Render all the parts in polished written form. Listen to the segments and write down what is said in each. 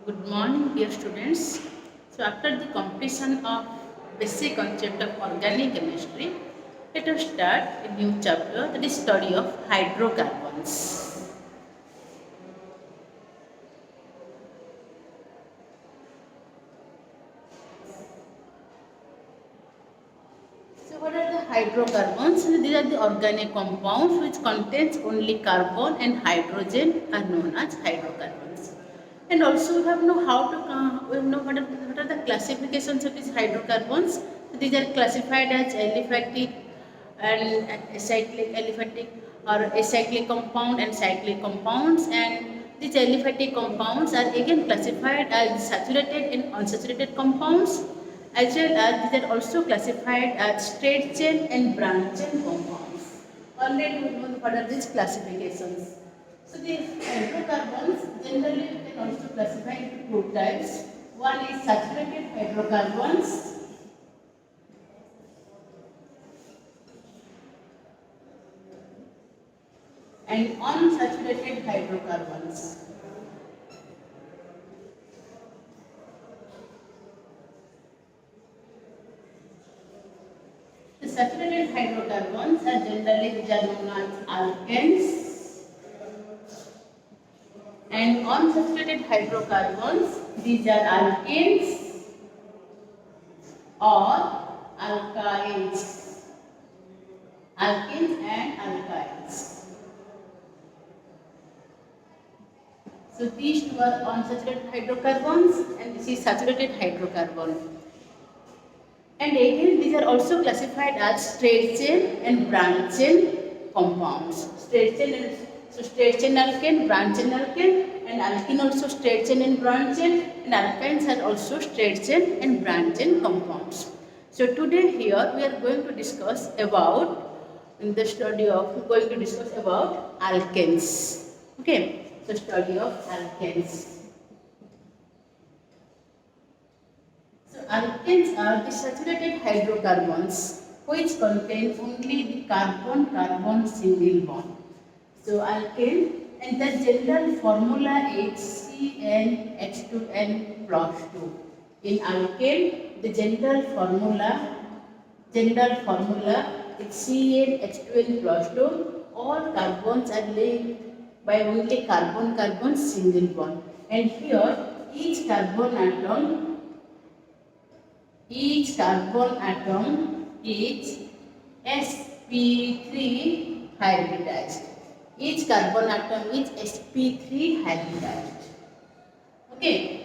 Good morning, dear students. So, after the completion of basic concept of organic chemistry, let us start a new chapter, that is study of hydrocarbons. So, what are the hydrocarbons? These are the organic compounds which contains only carbon and hydrogen are known as hydrocarbons. And also we have know how to we know what are the classifications of these hydrocarbons. So these are classified as aliphatic and acyclic aliphatic or acyclic compound and cyclic compounds, and these aliphatic compounds are again classified as saturated and unsaturated compounds, as well as these are also classified as straight chain and branch chain compounds. Already we know what are these classifications. So these hydrocarbons generally we can also classify into two types. One is saturated hydrocarbons and unsaturated hydrocarbons. The saturated hydrocarbons are generally which are known as alkanes, and unsaturated hydrocarbons, these are alkenes or alkynes. Alkenes and alkynes. So these two are unsaturated hydrocarbons and this is saturated hydrocarbon. And again these are also classified as straight chain and branch chain compounds. Straight chain alkane, branch chain alkane, and alkene also straight chain and branch chain, and alkynes are also straight chain and branch chain compounds. So today here we are going to discuss about alkanes. Okay. So study of alkanes. So alkanes are the saturated hydrocarbons which contain only the carbon-carbon single bond. So alkane, and the general formula is CnH2n plus 2. In alkane, the general formula is CnH2n plus 2. All carbons are linked by only carbon-carbon single bond. And here each carbon atom is sp3 hybridized. Each carbon atom is sp3 hybridized. Okay.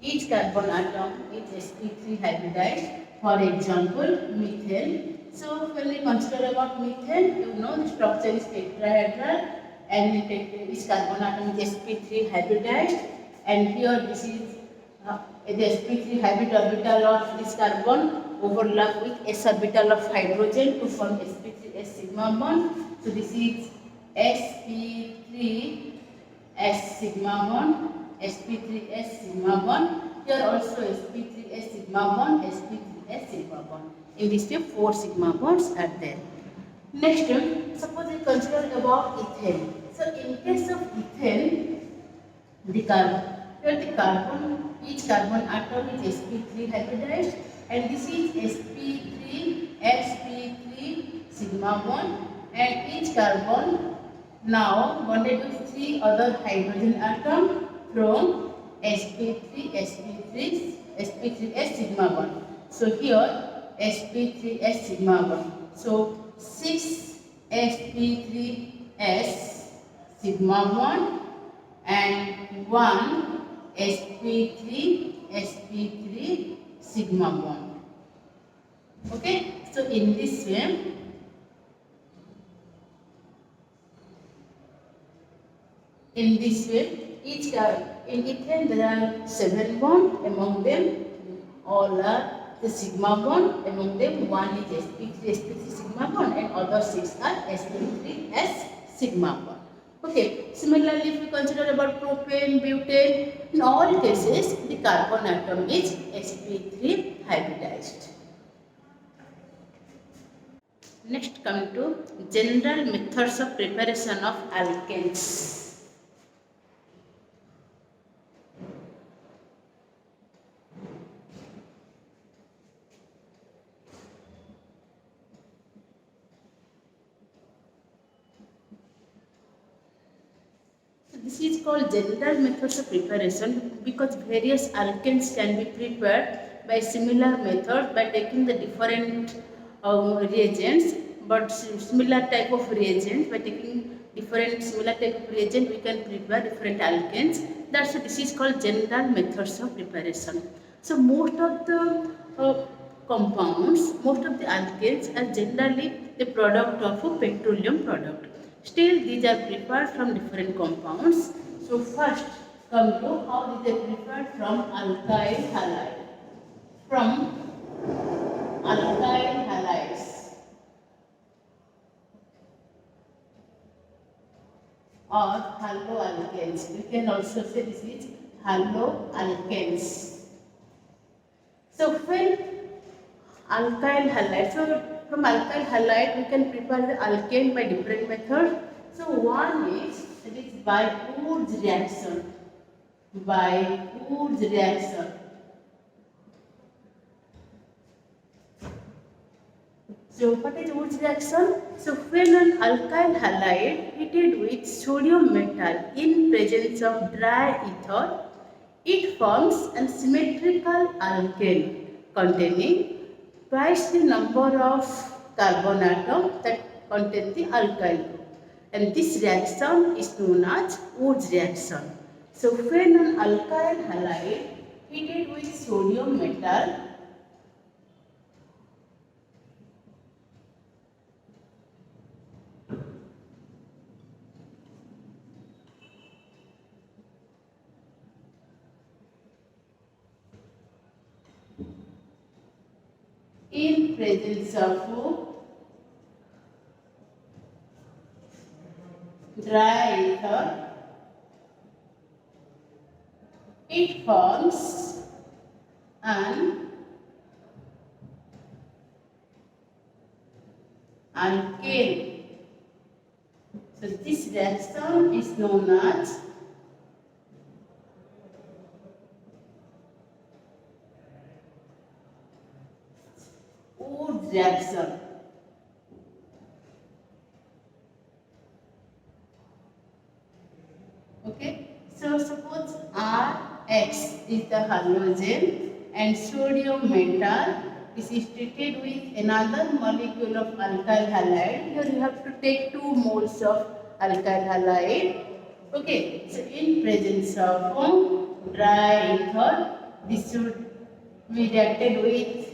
Each carbon atom is sp3 hybridized. For example, methane. So when we consider about methane, you know the structure is tetrahedral and each carbon atom is sp3 hybridized, and here this is the sp3 hybrid orbital of this carbon overlap with s orbital of hydrogen to form sp3s sigma bond. So this is sp3s sigma bond, sp3s sigma bond. Here also sp3s sigma bond, sp3s sigma bond. In this way 4 sigma bonds are there. Next, suppose we consider about ethane. So in case of ethane, each carbon atom is sp3 hybridized, and this is sp3 sigma bond, and each carbon now bonded with 3 other hydrogen atom from sp3s sigma bond. So here sp3s sigma bond. So 6 sp3s sigma bond and 1 sp3 sigma bond. Okay, so in this way each in ethane there are 7 bonds, among them all are the sigma bond, among them one is sp3 sigma bond and other 6 are sp3s sigma bond. Okay, similarly if we consider about propane, butane, in all cases the carbon atom is sp3 hybridized. Next come to general methods of preparation of alkanes. this is called general methods of preparation because various alkanes can be prepared by similar method by taking the different reagents, but similar type of reagents by taking different similar type of reagent we can prepare different alkanes. That's this is called general methods of preparation. So most of the compounds, most of the alkanes are generally the product of a petroleum product. Still, these are prepared from different compounds. So first, come to how these are prepared from alkyl halide. From alkyl halides. Or haloalkanes. You can also say this is haloalkanes. So when alkyl halide, so from alkyl halide we can prepare the alkane by different methods. So one is that is by Wurtz reaction. By Wurtz reaction. So what is Wurtz reaction? So when an alkyl halide heated with sodium metal in presence of dry ether, it forms a symmetrical alkane containing twice the number of carbon atoms that contain the alkyl group. And this reaction is known as Wurtz reaction. So when an alkyl halide heated with sodium metal in presence of dry ether, it forms an alkane. So this reaction is known as Wurtz reaction. Okay, so suppose Rx is the halogen and sodium metal is treated with another molecule of alkyl halide. Here you have to take 2 moles of alkyl halide. Okay, so in presence of dry ether, this should be reacted with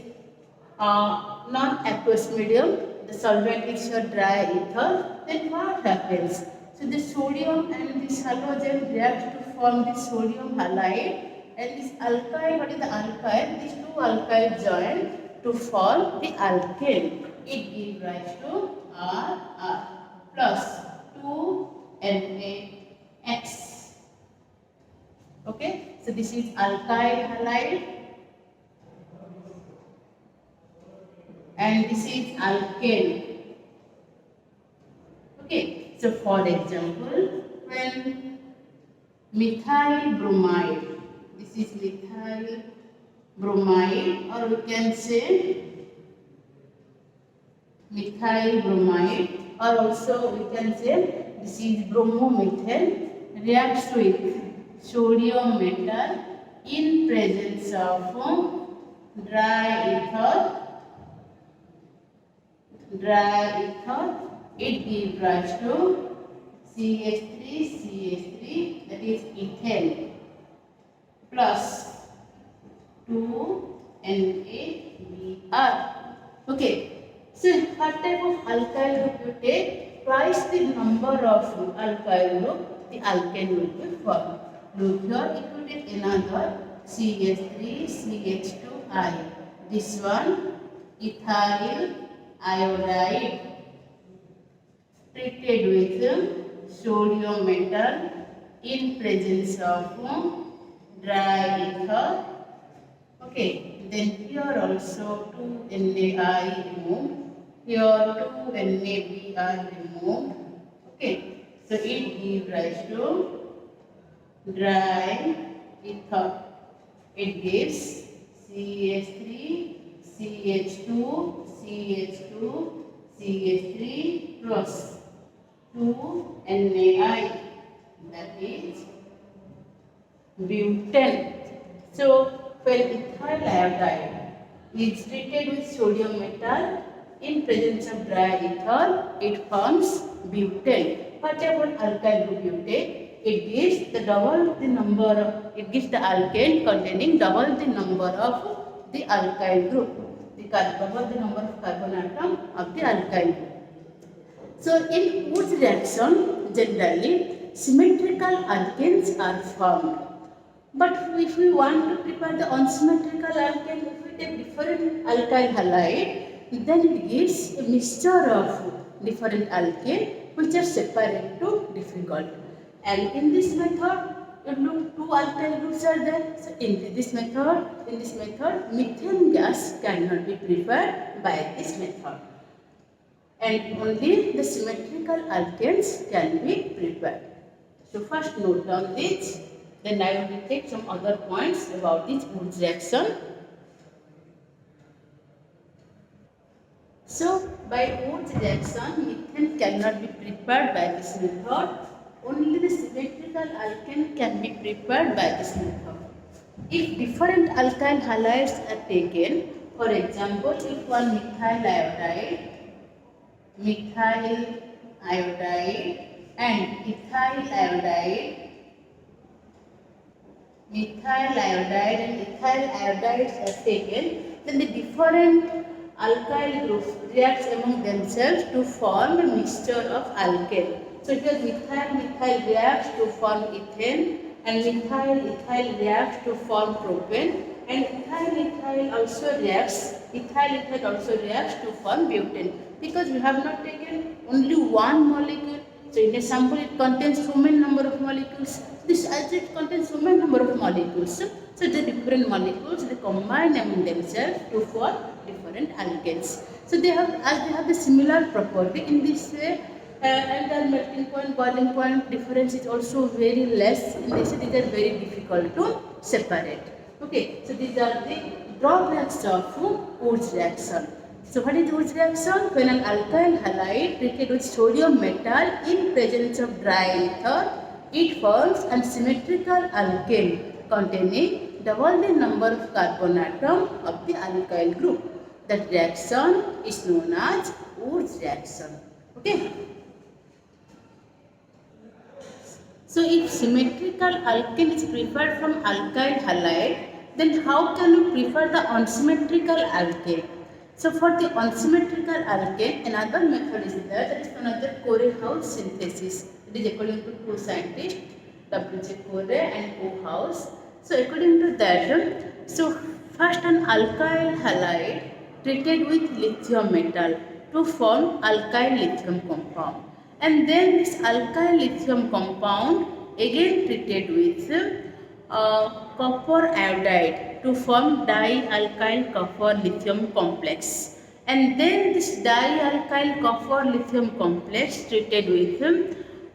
non-aqueous medium. The solvent is your dry ether. Then what happens? So the sodium and this halogen react to form the sodium halide, and this alkyl, what is the alkyl? These 2 alkyl join to form the alkane. It gives rise to RR plus 2NaX. Okay, so this is alkyl halide and this is alkane. Okay, so for example, when methyl bromide, this is methyl bromide, or we can say methyl bromide, or also we can say this is bromomethane, reacts with sodium metal in presence of dry ether, it gives rise to CH3, that is ethane, plus 2NaBr. Okay, so what type of alkyl group you take? Twice the number of alkyl group, the alkane will be formed. Look here, if you take another CH3CH2I, this one ethyl iodide treated with sodium metal in presence of dry ether. Okay, then here also 2NaI removed, here 2NaBr removed. Okay, so it gives rise to dry ether. It gives CH3, CH2, CH2, CH3 plus 2NaI. that is butane. So when ethyl iodide is treated with sodium metal in presence of dry ether, it forms butane. What about alkyl group butane? It gives the it gives the alkane containing double the number of the alkyl group, double the number of carbon atom of the alkyl group. So in Wood's reaction, generally symmetrical alkanes are formed. But if we want to prepare the unsymmetrical alkane, if we take different alkyl halide, then it gives a mixture of different alkane which are separate to difficult. And in this method, two alkyl groups are there. So in this method, methane gas cannot be prepared by this method. And only the symmetrical alkanes can be prepared. So first note down this, then I will take some other points about this Wood's reaction. So by Wood's reaction, methane cannot be prepared by this method. Only the symmetrical alkane can be prepared by this method. If different alkyl halides are taken, for example, if one methyl iodide and ethyl iodides are taken, then the different alkyl groups react among themselves to form a mixture of alkane. So here methyl reacts to form ethane, and methyl reacts to form propane, and ethyl also reacts to form butane, because we have not taken only one molecule. So in a sample it contains so many number of molecules. As it contains so many number of molecules, so the different molecules they combine among themselves to form different alkanes. So they have the similar property. In this way, and the melting point, boiling point difference is also very less. In this way, these are very difficult to separate. Okay, so these are the drawbacks of Wood's reaction. So what is Wood's reaction? When an alkyl halide treated with sodium metal in presence of dry ether, it forms a symmetrical alkane containing double the number of carbon atom of the alkyl group. That reaction is known as Wood's reaction. Okay. So if symmetrical alkane is prepared from alkyl halide, then how can we prepare the unsymmetrical alkane? So for the unsymmetrical alkane, another method is there, that is another Core-House synthesis. It is according to two scientists, W.J. Core and O. House. So according to that, so first an alkyl halide treated with lithium metal to form alkyl lithium compound. And then this alkyl lithium compound again treated with copper iodide to form dialkyl copper lithium complex. And then this dialkyl copper lithium complex treated with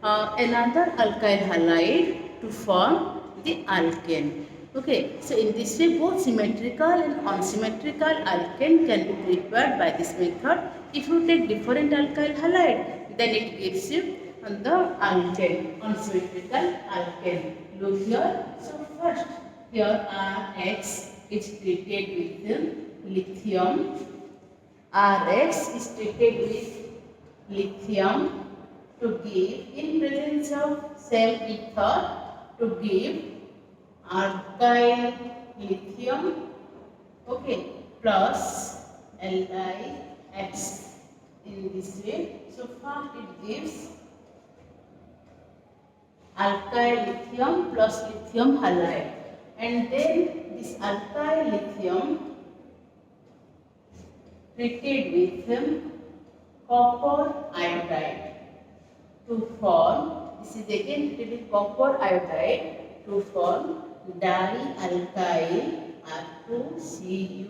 another alkyl halide to form the alkane. Okay, so in this way both symmetrical and unsymmetrical alkane can be prepared by this method. If you take different alkyl halide, then it gives you the alkane, unsymmetrical alkane. Look here. So first here Rx is treated with lithium. Rx is treated with lithium to give, in presence of same ether, to give alkyl lithium, okay, plus LiX in this way. So first it gives alkyl lithium plus lithium halide, and then this alkyl lithium treated with copper iodide to form, this is again treated with copper iodide to form dialkyl R2CuLi.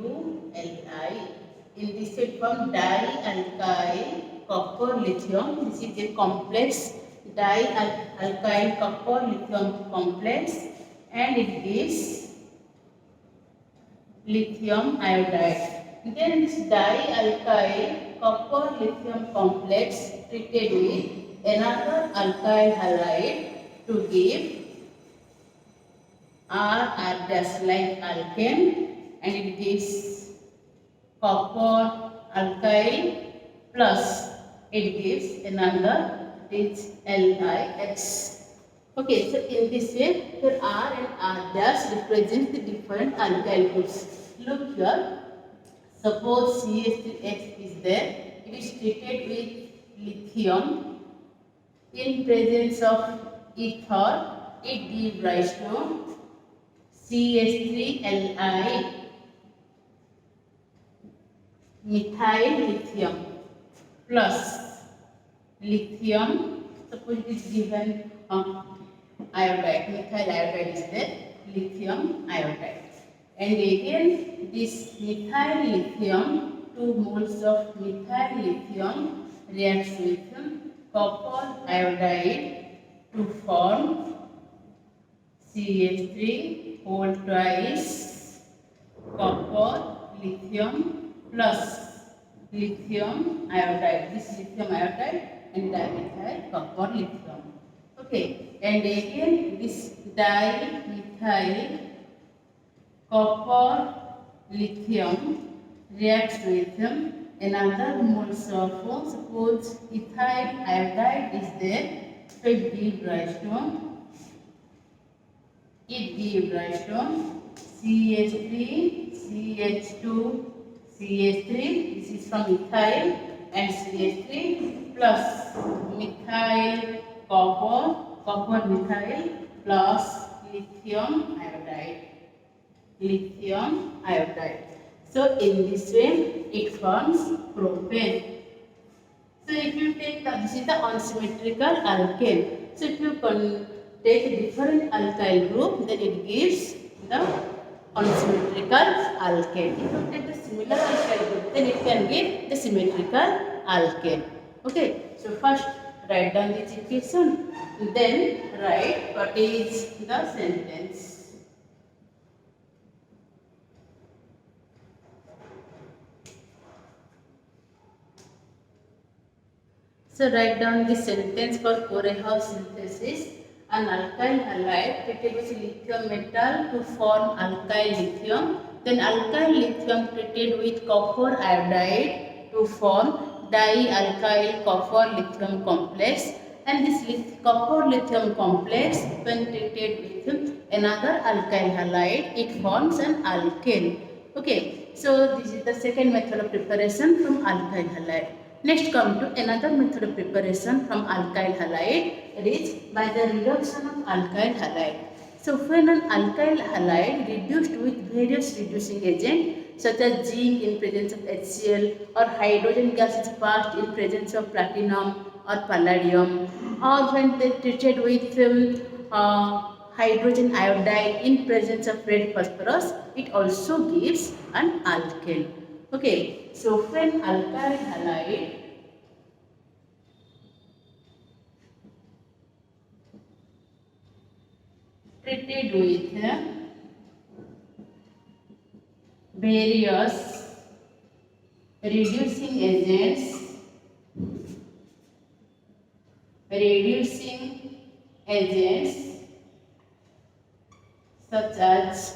In this way form dialkyl copper lithium. This is a complex dialkyl copper lithium complex, and it gives lithium iodide. Then this dialkyl copper lithium complex treated with another alkyl halide to give R dash like alkane, and it gives copper alkyl plus it gives another, it is LiX. Okay, so in this way, here R and R dash represent the different alkyl groups. Look here, suppose CH3X is there, it is treated with lithium in presence of ether, it gives rise to CH3Li methyl lithium plus lithium, suppose it is given iodide, methyl iodide is there, lithium iodide, and again this methyl lithium, 2 moles of methyl lithium reacts with copper iodide to form CH3 whole twice copper lithium plus lithium iodide, this lithium iodide and dimethyl copper lithium. Okay, and again this dimethyl copper lithium reacts with another moles of, suppose ethyl iodide is there, so it gives rise to CH3, CH2, CH3, this is from ethyl, and CH3 plus methyl copper methyl plus lithium iodide. So in this way it forms propane. So if you take this is the unsymmetrical alkane. So if you take a different alkyl group, then it gives the unsymmetrical alkane. If you take the similar alkyl group, then it can give the symmetrical alkane. Okay, so first write down this equation, then write what is the sentence. So write down the sentence for Korehouse synthesis. An alkyl halide treated with lithium metal to form alkyl lithium. Then alkyl lithium treated with copper iodide to form dialkyl copper lithium complex. And this copper lithium complex, when treated with another alkyl halide, it forms an alkane. Okay, so this is the second method of preparation from alkyl halide. Next come to another method of preparation from alkyl halide, it is by the reduction of alkyl halide. So when an alkyl halide reduced with various reducing agents such as zinc in presence of HCl, or hydrogen gas is passed in presence of platinum or palladium, or when they treated with hydrogen iodide in presence of red phosphorus, it also gives an alkane. Okay, so when alkyl halide treated with various reducing agents such as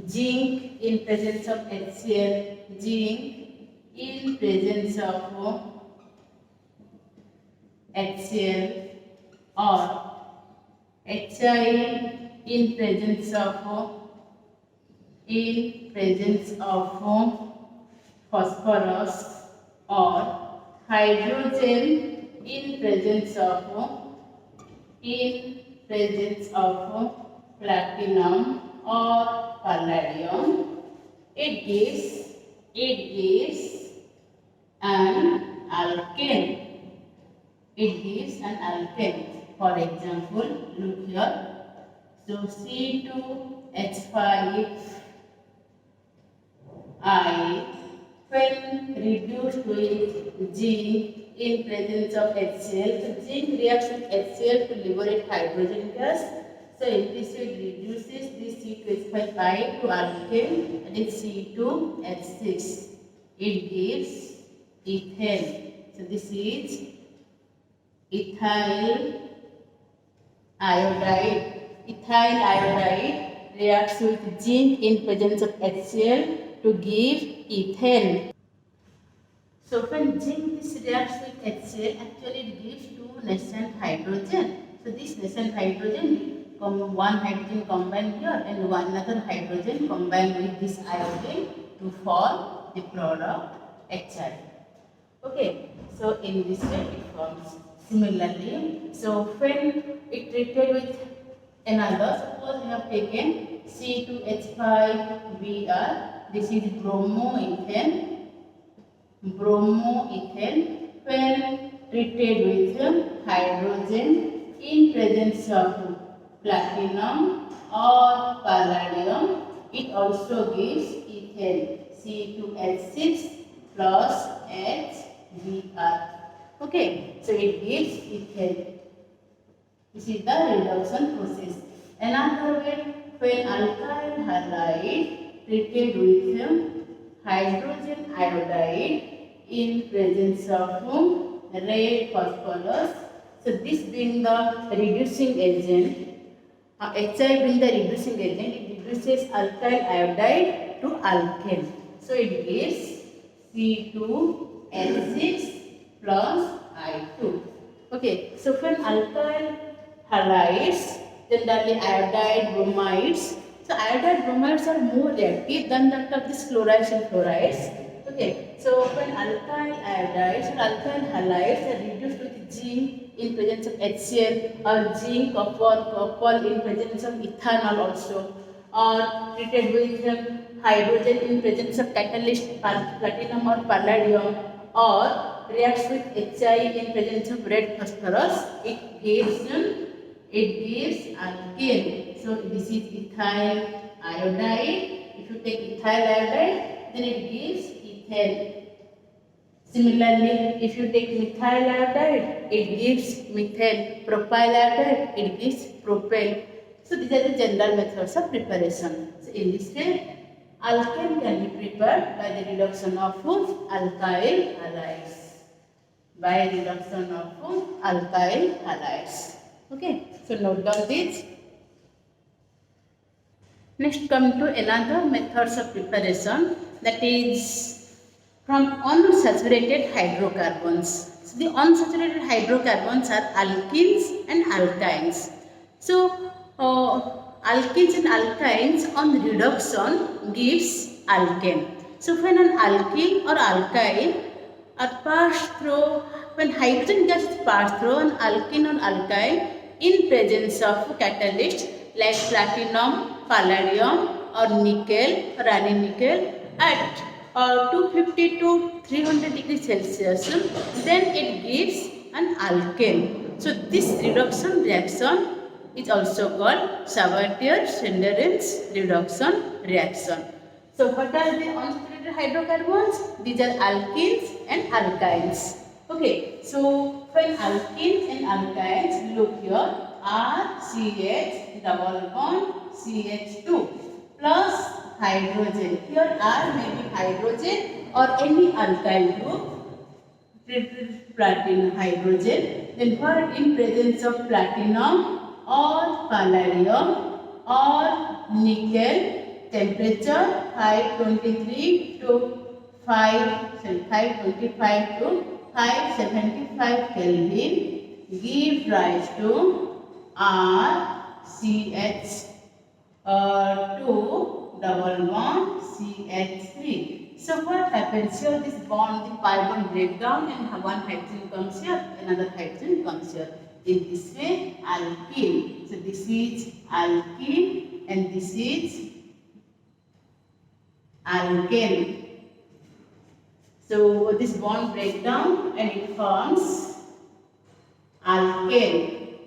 zinc in presence of HCl, zinc in presence of HCl, or HIL in presence of phosphorus, or hydrogen in presence of platinum or palladium, it gives an alkane. For example, look here. So C2H5I, when reduced with zinc in presence of HCl, so zinc reacts with HCl to liberate hydrogen gas. So in this way it reduces this C2H5I to alkane, that is C2H6. It gives ethane. So this is ethyl iodide. Ethyl iodide reacts with zinc in presence of HCl to give ethane. So when zinc this reacts with HCl, actually it gives two nascent hydrogen. So this nascent hydrogen, one hydrogen combined here and one another hydrogen combined with this iodine to form the product HI. Okay, so in this way it forms. Similarly, so when it treated with another, suppose we have taken C2H5Br, this is bromoethane. When treated with hydrogen in presence of platinum or palladium, it also gives ethane, C2H6 plus HBr. Okay, so it gives ethane. This is the reduction process. Another way, when alkyl halide treated with hydrogen iodide in presence of red phosphorus. So this being the reducing agent, HI being the reducing agent, it reduces alkyl iodide to alkane. So it gives C2H6 plus I2. Okay, so when alkyl halides, generally iodide bromides. So iodide bromides are more reactive than that of these chlorides and fluorides. Okay, so when alkyl iodides or alkyl halides are reduced with zinc in presence of HCl or zinc copper in presence of ethanol also, or treated with hydrogen in presence of catalyst platinum or palladium, or reacts with HI in presence of red phosphorus, it gives alkane. So this is ethyl iodide. If you take ethyl iodide, then it gives ethane. Similarly, if you take methyl iodide, it gives methane. Propyl iodide, it gives propyl. So these are the general methods of preparation. So in this way, alkane can be prepared by the reduction of alkyl halides. By reduction of alkyl halides. Okay, so note down this. Next, come to another methods of preparation, that is from unsaturated hydrocarbons. So the unsaturated hydrocarbons are alkenes and alkynes. So alkenes and alkynes on reduction gives alkane. So when an alkene or alkyne are passed through, when hydrogen gas is passed through an alkene or alkyne in presence of catalyst like platinum, palladium or nickel or nickel at 250 to 300 degrees Celsius, then it gives an alkane. So this reduction reaction is also called Sabatier-Schwederen's reduction reaction. So what are the unsaturated hydrocarbons? These are alkenes and alkynes. Okay, so when alkenes and alkynes, look here, RCH double bond CH2 plus hydrogen. Here R may be hydrogen or any alkyl group, platinum hydrogen. Then what in presence of platinum or palladium or nickel, temperature 525 to 575 Kelvin, give rise to RCH2 double bond CH3. So what happens here? This bond, the pi bond break down and one hydrogen comes here, another hydrogen comes here. In this way, alkene. So this is alkene and this is alkane. So this bond breaks down and it forms alkane.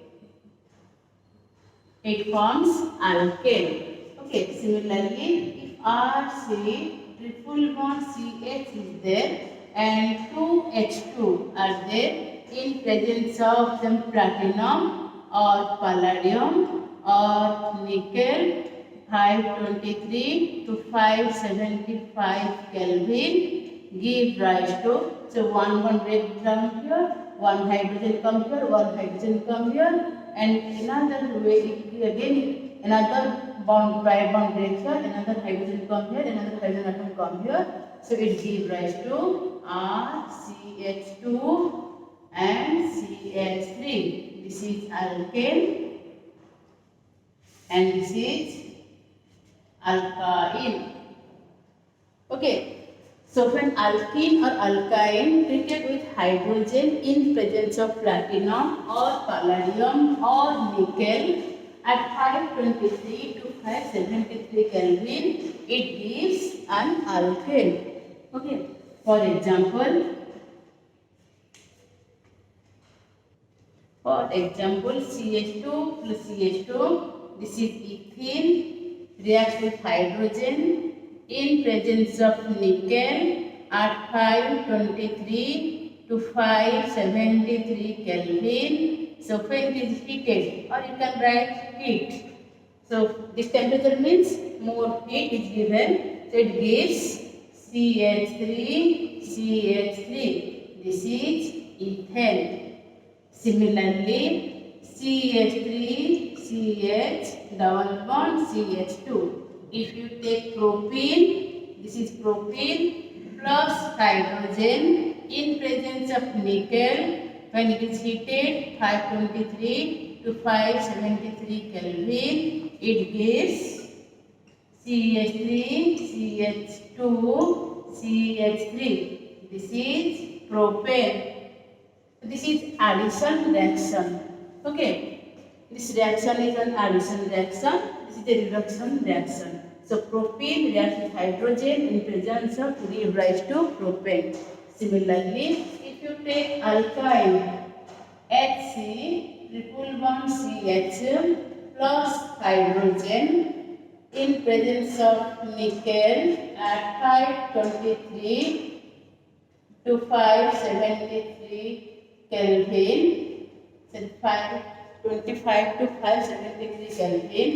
It forms alkane. Okay, similarly, if RC triple bond CH is there and 2H2 are there in presence of some platinum or palladium or nickel, 523 to 575 Kelvin, give rise to So one break down here, one hydrogen come here, one hydrogen come here, and another way again another bond break here, another hydrogen come here, another hydrogen atom come here. So it gives rise to RCH2 and CH3. This is alkane and this is alkyne. Okay. So when alkene or alkyne treated with hydrogen in presence of platinum or palladium or nickel at 523 to 573 Kelvin, it gives an alkane. Okay. For example, CH2 plus CH2, this is ethene, reacts with hydrogen in presence of nickel at 523 to 573 Kelvin. So when it is heated, or you can write heat. So this temperature means more heat is given. So it gives CH3, CH3. This is ethane. Similarly, CH3, CH double bond CH2. If you take propene, this is propene plus hydrogen in presence of nickel. When it is heated 523 to 573 Kelvin, it gives CH3, CH2, CH3. This is propane. This is addition reaction. Okay. This reaction is an addition reaction. This is a reduction reaction. So propene reacts with hydrogen in presence of give rise to propane. Similarly, if you take alkyne HC triple bond CH plus hydrogen in presence of nickel at 523 to 573 Kelvin, so 525 to 573 Kelvin.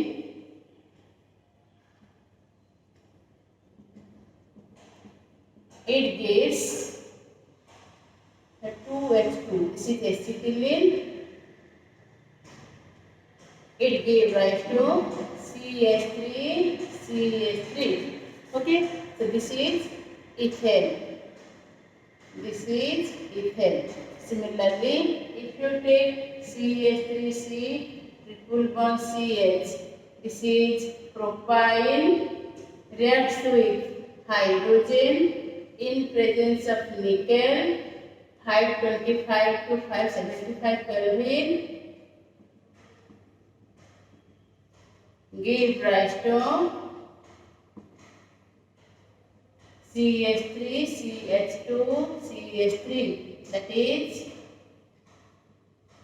It gives 2H2. This is acetylene. It gives rise to CH3, CH3. Okay, so this is ethane. This is ethane. Similarly, if you take CH3C triple bond CH, this is propyne, reacts with hydrogen in presence of nickel, 525 to 575 Kelvin, give rise to CH3, CH2, CH3, that is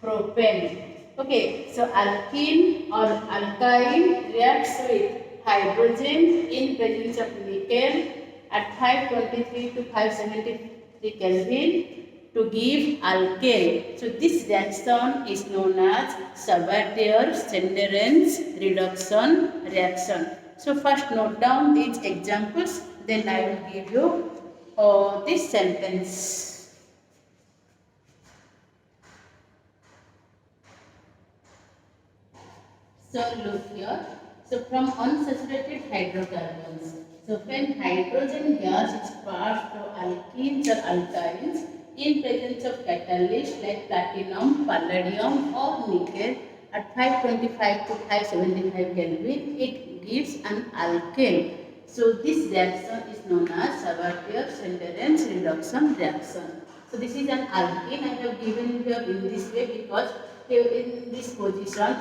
propane. Okay, so alkene or alkyne reacts with hydrogen in presence of nickel at 523 to 573 Kelvin to give alkane. So this reaction is known as Sabatier-Senderens reduction reaction. So first note down these examples, then I will give you this sentence. So look here. So from unsaturated hydrocarbons. So when hydrogen gas is passed to alkenes or alkynes in presence of catalyst like platinum, palladium or nickel at 525 to 575 Kelvin, it gives an alkane. So this reaction is known as Sabatier-Senderens reduction reaction. So this is an alkane. I have given here in this way because in this position,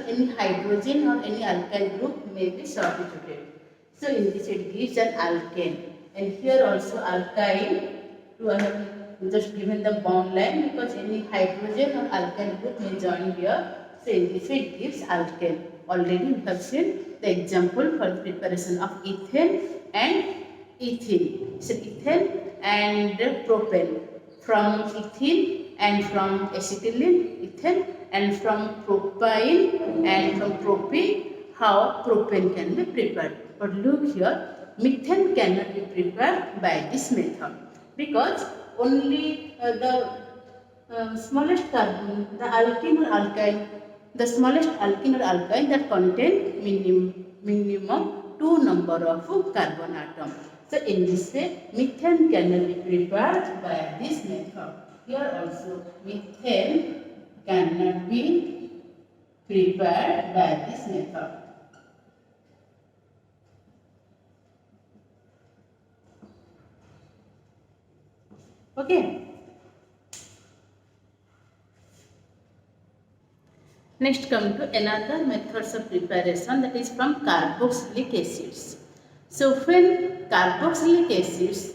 any hydrogen or any alkyl group may be substituted. So in this it gives an alkane. And here also alkyne, I have just given the bond line because any hydrogen or alkyl group may join here. So in this it gives alkane. Already we have seen the example for the preparation of ethane and ethene. So ethane and propane. From ethene and from acetylene, ethane, and from propyne and from propene, how propane can be prepared. But look here, methane cannot be prepared by this method because only the smallest carbon, the alkene or alkyne, the smallest alkene or alkyne that contain minimum 2 number of carbon atom. So in this way, methane cannot be prepared by this method. Here also, methane cannot be prepared by this method. Okay. Next come to another methods of preparation, that is from carboxylic acids. So when carboxylic acids,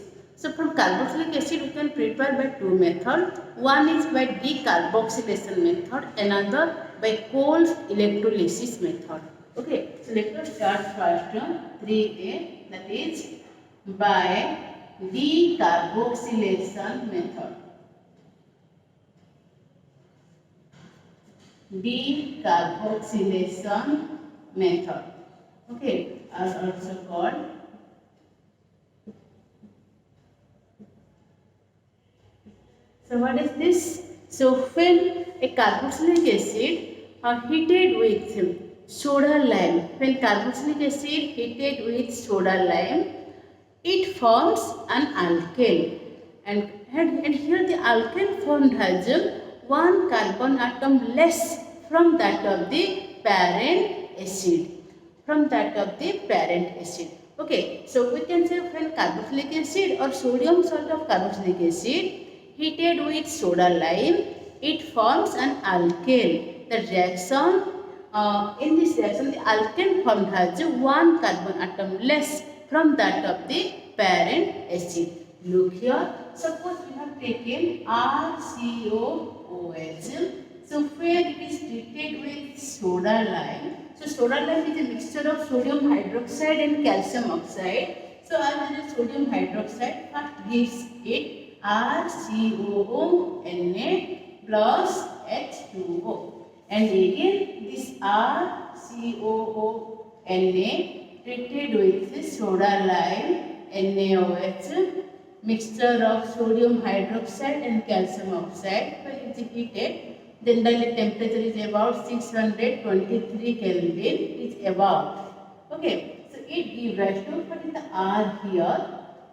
from carboxylic acid we can prepare by two methods. One is by decarboxylation method, another by cold electrolysis method. Okay, so let us start first 3A, that is by decarboxylation method. Decarboxylation method, okay, are also called. So what is this? So when a carboxylic acid are heated with soda lime, when carboxylic acid heated with soda lime, it forms an alkane, and here the alkane formed has one carbon atom less from that of the parent acid. Okay, so we can say when carboxylic acid or sodium salt of carboxylic acid heated with soda lime, it forms an alkane. The reaction, in this reaction, the alkane formed has one carbon atom less from that of the parent acid. Look here, suppose we have taken RCOOH. So when it is treated with soda lime, so soda lime is a mixture of sodium hydroxide and calcium oxide. So as it is sodium hydroxide, first gives it RCOONA plus H2O, and again this RCOONA treated with soda lime NaOH, mixture of sodium hydroxide and calcium oxide. When it is heated, then the temperature is about 623 Kelvin is above. Okay, so it gives rise to, what is the R here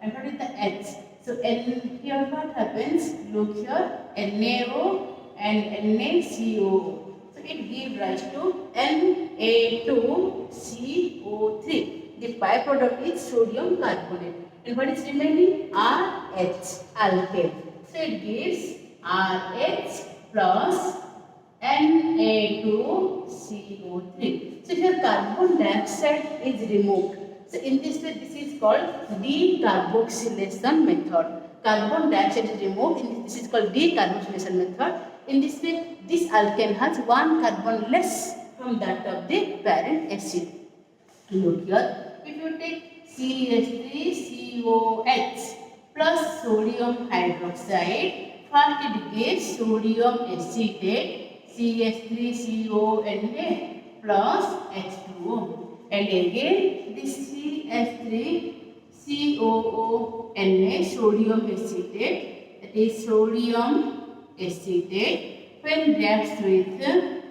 and what is the H? So N here what happens? Look here, NaO and NaCO. So it gives rise to Na2CO3. The byproduct is sodium carbonate. And what is remaining? RH, alkane. So it gives RH plus Na2CO3. So here carbon dioxide is removed. So in this way, this is called decarboxylation method. Carbon dioxide is removed. This is called decarboxylation method. In this way, this alkane has one carbon less from that of the parent acid. Look here. If you take CH3COH plus sodium hydroxide, first it gives sodium acetate CH3CONA plus H2O, and again this CH3COONA sodium acetate, that is sodium acetate, when reacts with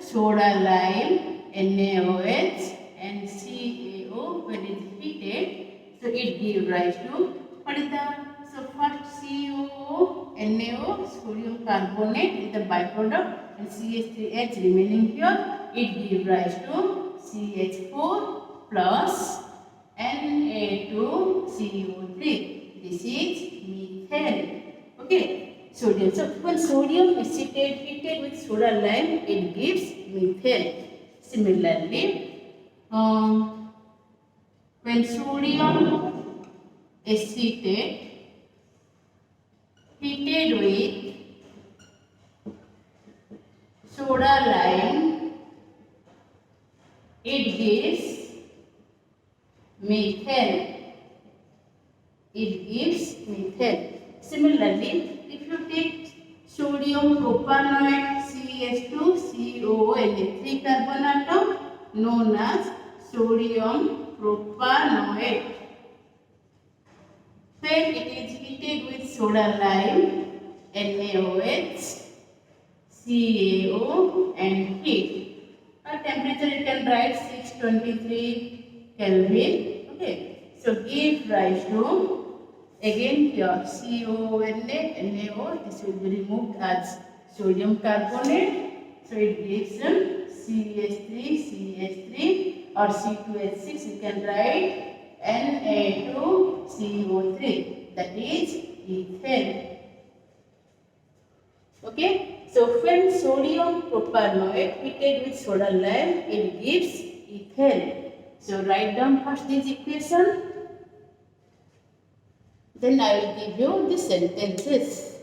soda lime NaOH and CaO when it is heated, so it gives rise to, what is the, so first COO, NaO, sodium carbonate is the byproduct, and CH3H remaining here, it gives rise to CH4 plus Na2CO3. This is methane. Okay, sodium. So when sodium acetate heated with soda lime, it gives methane. Similarly, when sodium acetate heated with soda lime, it gives methane. Similarly, if you take sodium propanoate CH2CONA, 3 carbon atom known as sodium propanoate. When it is heated with soda lime, NaOH, CaO and heat. At temperature you can write 623 Kelvin. Okay, so give rise to again here CONA, NaO. This will be removed as sodium carbonate. So it gives CH3 or C2H6. You can write Na2CO3. That is ethane. Okay, so when sodium propanoate heated with soda lime, it gives ethane. So write down first this equation. Then I will give you the sentences.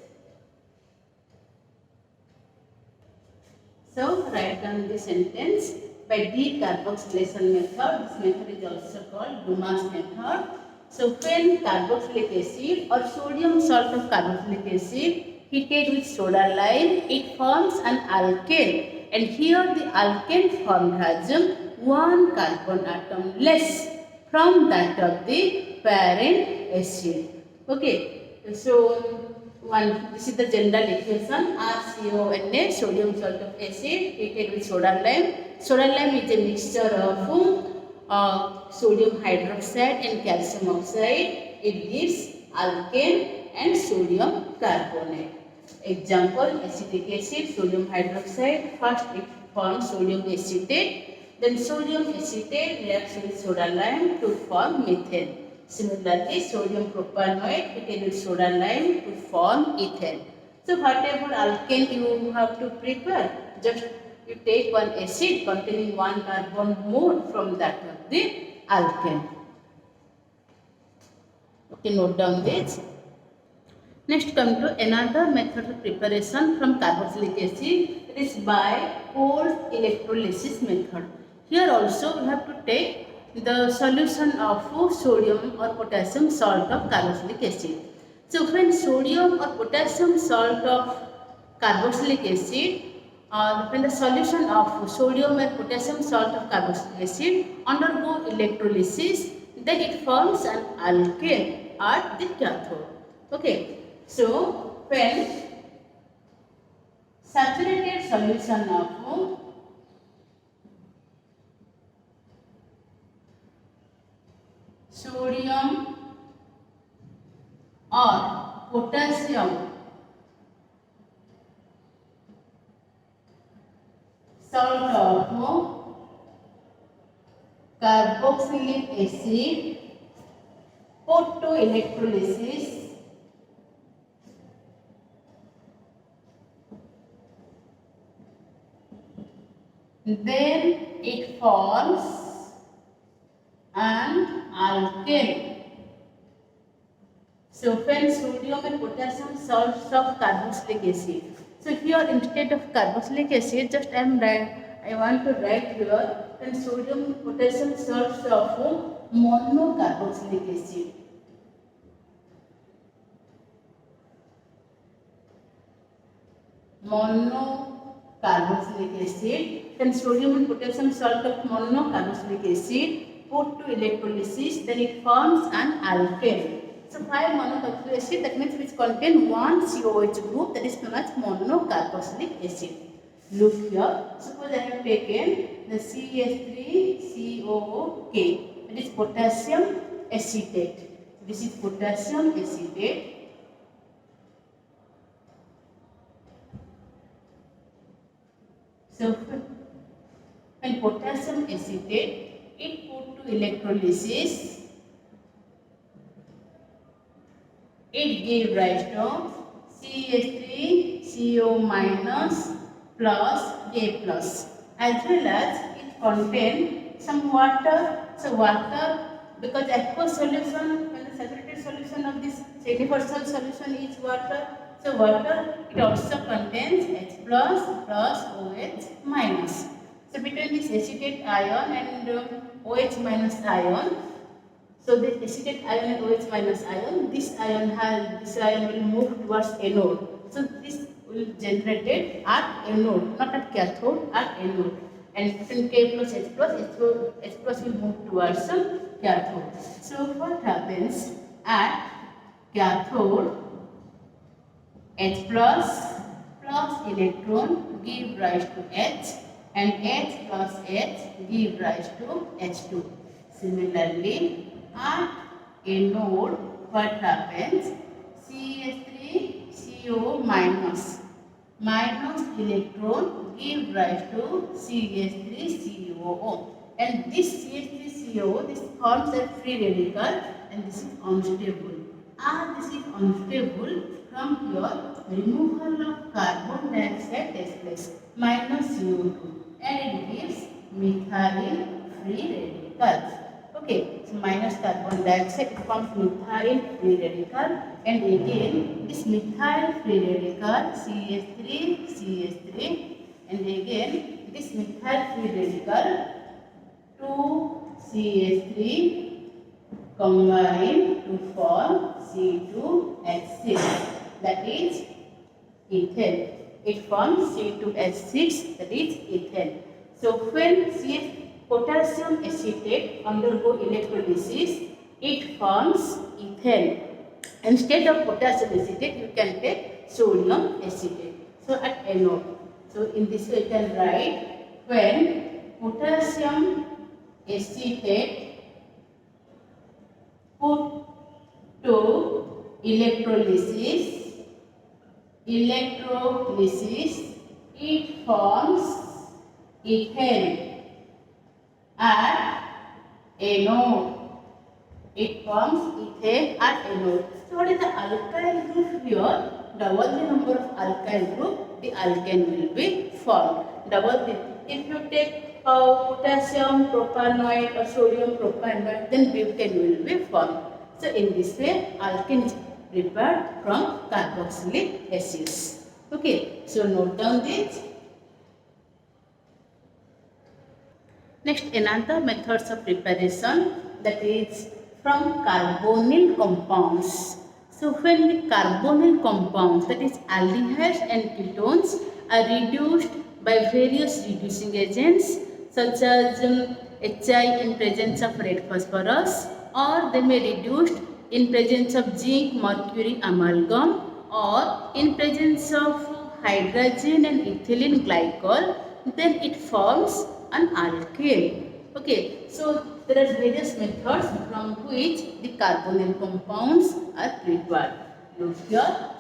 So write down the sentence by decarboxylation method. This method is also called Dumas method. So when carboxylic acid or sodium salt of carboxylic acid heated with soda lime, it forms an alkane, and here the alkane formed has one carbon atom less from that of the parent acid. Okay, so this is the general equation. RCONA, sodium salt of acid heated with soda lime. Soda lime is a mixture of sodium hydroxide and calcium oxide. It gives alkane and sodium carbonate. Example, acetic acid, sodium hydroxide. First it forms sodium acetate. Then sodium acetate reacts with soda lime to form methane. Similarly, sodium propanoate heated with soda lime to form ethane. So whatever alkane you have to prepare, just you take one acid containing one carbon more from that of the alkane. Okay, note down this. Next, come to another method of preparation from carboxylic acid. It is by cold electrolysis method. Here also we have to take the solution of sodium or potassium salt of carboxylic acid. So when sodium or potassium salt of carboxylic acid when the solution of sodium and potassium salt of carboxylic acid undergo electrolysis, then it forms an alkane at the cathode. Okay, so when saturated solution of sodium or potassium salt of carboxylic acid put to electrolysis, then it forms an alkane. So when sodium and potassium salts of carboxylic acid. So here instead of carboxylic acid, just I want to write here when sodium potassium salts of monocarboxylic acid. Monocarboxylic acid, then sodium and potassium salt of monocarboxylic acid put to electrolysis, then it forms an alkane. So why monocarboxylic acid? That means which contain one COH group, that is known as monocarboxylic acid. Look here, suppose I have taken the CH3COOK, that is potassium acetate. This is potassium acetate. So when potassium acetate, it put to electrolysis, it gave rise to CH3CO minus plus A plus, as well as it contained some water. So water, because aqueous solution, when the saturated solution of this universal solution is water, so water, it also contains H plus plus OH minus. So between this acetate ion and OH minus ion, so this acetate ion and OH minus ion, this ion will move towards anode. So this will generated at anode, not at cathode, at anode. And between K plus H plus will move towards some cathode. So what happens at cathode? H plus electron give rise to H, and H plus H give rise to H2. Similarly, at anode, what happens? CH3CO minus electron give rise to CH3COO, and this CH3COO, this forms a free radical, and this is unstable. As this is unstable, from here removal of carbon dioxide takes place minus CO2, and it gives methyl free radicals. Okay, so minus carbon dioxide, it forms methyl free radical, and again this methyl free radical CH3, and again this methyl free radical 2CH3 combine to form C2H6, that is ethane. It forms C2H6, that is ethane. So when potassium acetate undergo electrolysis, it forms ethane. Instead of potassium acetate, you can take sodium acetate. So at anode. So in this way you can write, when potassium acetate put to electrolysis, it forms ethane at anode. It forms ethane at anode. So what is the alkyl group here? Double the number of alkyl group, the alkane will be formed. Double the. If you take potassium propanoid or sodium propanoid, then butane will be formed. So in this way, alkane is prepared from carboxylic acids. Okay, so note down this. Next, another methods of preparation, that is from carbonyl compounds. So when the carbonyl compounds, that is aldehydes and ketones, are reduced by various reducing agents such as HI in presence of red phosphorus, or they may reduced in presence of zinc mercury amalgam, or in presence of hydrogen and ethylene glycol, then it forms an alkane. Okay, so there are various methods from which the carbonyl compounds are prepared. Look here, so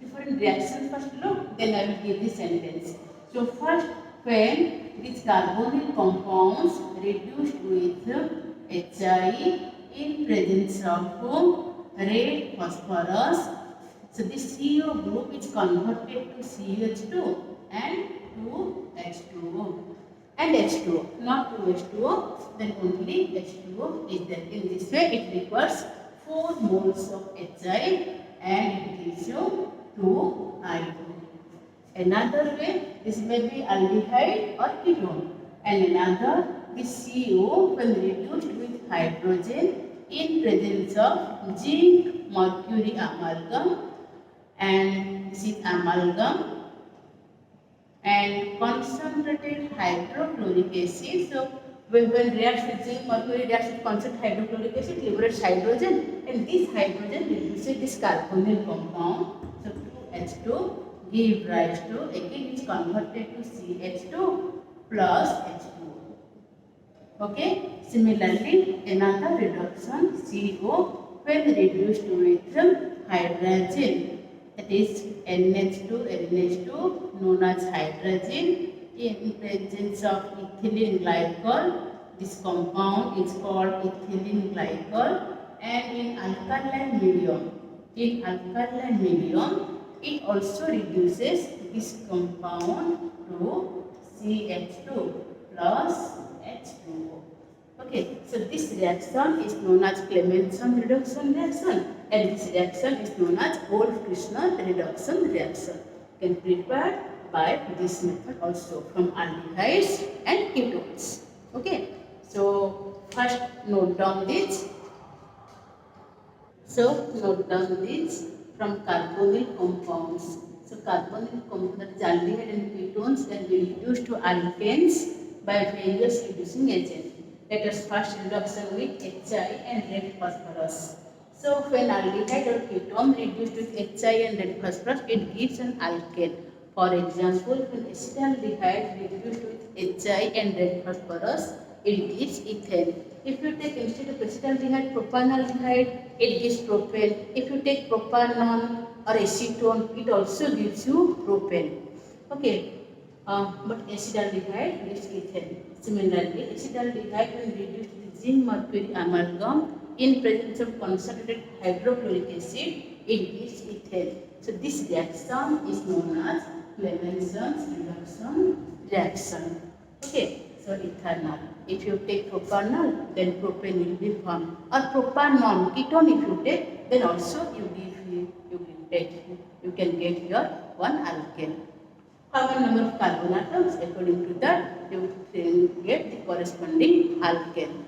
different reactions first look, then I will give the sentence. So first, when these carbonyl compounds reduced with HI in presence of red phosphorus, so this CO group is converted to CH2 and to H2O. And H2O, not 2H2O, then only H2O is there. In this way, it requires 4 moles of HI and it gives you 2I2. Another way, this may be aldehyde or ketone. And another, this CO when reduced with hydrogen in presence of zinc mercury amalgam, and this is amalgam, and concentrated hydrochloric acid. So when reacts with zinc mercury reacts with concentrated hydrochloric acid, liberates hydrogen, and this hydrogen reduces this carbonyl compound. So 2H2 give rise to, again it is converted to CH2 plus H2O. Okay. Similarly, another reduction, CO when reduced with hydrogen, that is NH2 known as hydrogen in presence of ethylene glycol. This compound is called ethylene glycol, and in alkaline medium, it also reduces this compound to CH2 plus H2O. Okay, so this reaction is known as Clemmenson reduction reaction, and this reaction is known as Wolff-Kishner reduction reaction. You can prepare by this method also from aldehydes and ketones. Okay, so first note down this. So note down this from carbonyl compounds. So carbonyl compounds, that is aldehyde and ketones, can be reduced to alkanes by various reducing agents. Let us first reduction with HI and red phosphorus. So when aldehyde or ketone reduced with HI and red phosphorus, it gives an alkane. For example, when acetaldehyde reduced with HI and red phosphorus, it gives ethane. If you take instead of acetaldehyde propanaldehyde, it gives propane. If you take propanol or acetone, it also gives you propane. Okay, but acetaldehyde gives ethane. Similarly, acetaldehyde when reduced with zinc mercury amalgam in presence of concentrated hydrochloric acid, it gives ethane. So this reaction is known as Clemenson's reduction reaction. Okay, so ethanol. If you take propanol, then propane will be formed. Or propanol ketone if you take, then also you can get your one alkane. Common number of carbon atoms, according to that, you will get the corresponding alkane.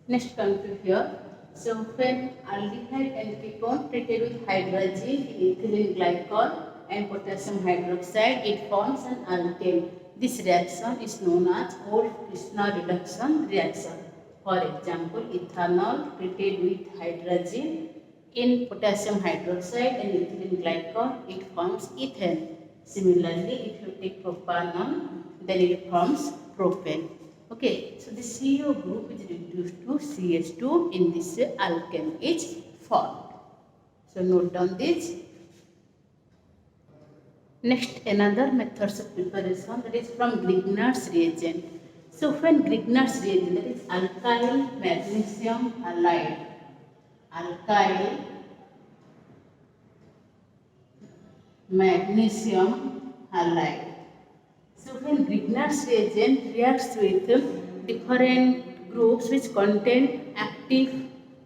Next come to here. So when aldehyde and ketone treated with hydrazine in ethylene glycol and potassium hydroxide, it forms an alkane. This reaction is known as Wolff-Kishner reduction reaction. For example, ethanol treated with hydrazine in potassium hydroxide and ethylene glycol, it forms ethane. Similarly, if you take propanol, then it forms propane. Okay, so the CO group is reduced to CH2 in this alkane is formed. So note down this. Next, another methods of preparation, that is from Grignard's reagent. So when Grignard's reagent, that is alkyl magnesium halide, alkyl magnesium halide. So when Grignard's reagent reacts with different groups which contain active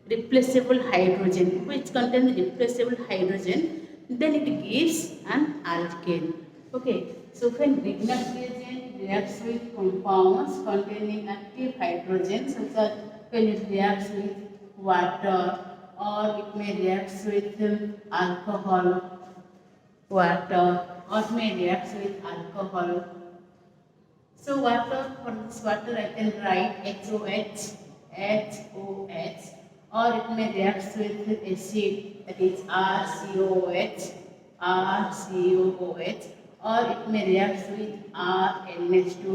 replaceable hydrogen, then it gives an alkane. Okay, so when Grignard's reagent reacts with compounds containing active hydrogen, such as when it reacts with water, or it may react with alcohol, or may react with alcohol. So water, for this water I can write HOH, or it may react with acid, that is RCOH, or it may react with RNH2,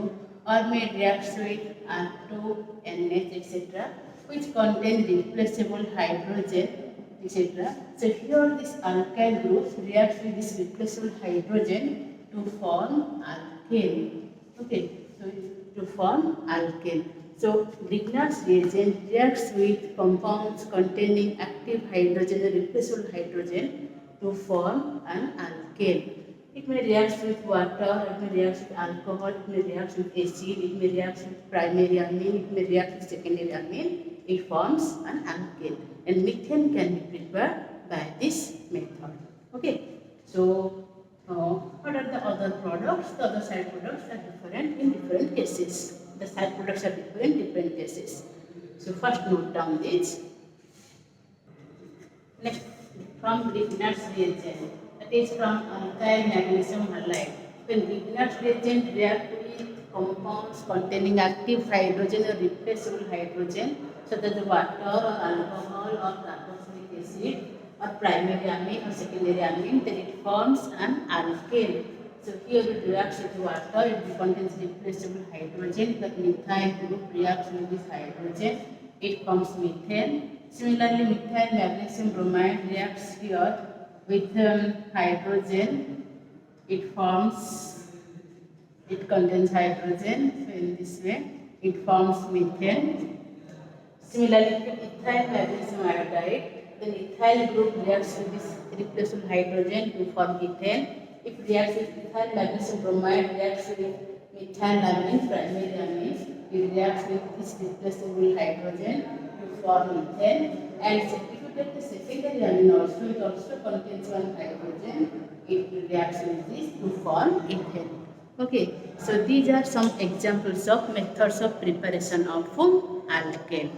or may react with R2NH, etc., which contain replaceable hydrogen, etc. So here this alkyl group reacts with this replaceable hydrogen to form alkane. Okay, so to form alkane. So Grignard's reagent reacts with compounds containing active hydrogen or replaceable hydrogen to form an alkane. It may react with water, it may react with alcohol, it may react with acid, it may react with primary amine, it may react with secondary amine. It forms an alkane. And methane can be prepared by this method. Okay, so what are the other products? The other side products are different in different cases. The side products are different in different cases. So first note down this. Next, from Grignard's reagent, that is from alkyl magnesium halide. When Grignard's reagent react with compounds containing active hydrogen or replaceable hydrogen, such as water or alcohol or carboxylic acid, or primary amine or secondary amine, then it forms an alkane. So here it reacts with water, it contains replaceable hydrogen, the methyl group reacts with this hydrogen, it forms methane. Similarly, methyl magnesium bromide reacts here with hydrogen, it contains hydrogen, so in this way it forms methane. Similarly, ethyl magnesium iodide, then ethyl group reacts with this replaceable hydrogen to form ethane. If reacts with ethyl magnesium bromide, reacts with methylamine, primary amine, it reacts with this replaceable hydrogen to form ethane. And if you take the secondary amine also, it also contains one hydrogen, it reacts with this to form ethane. Okay, so these are some examples of methods of preparation of alkane.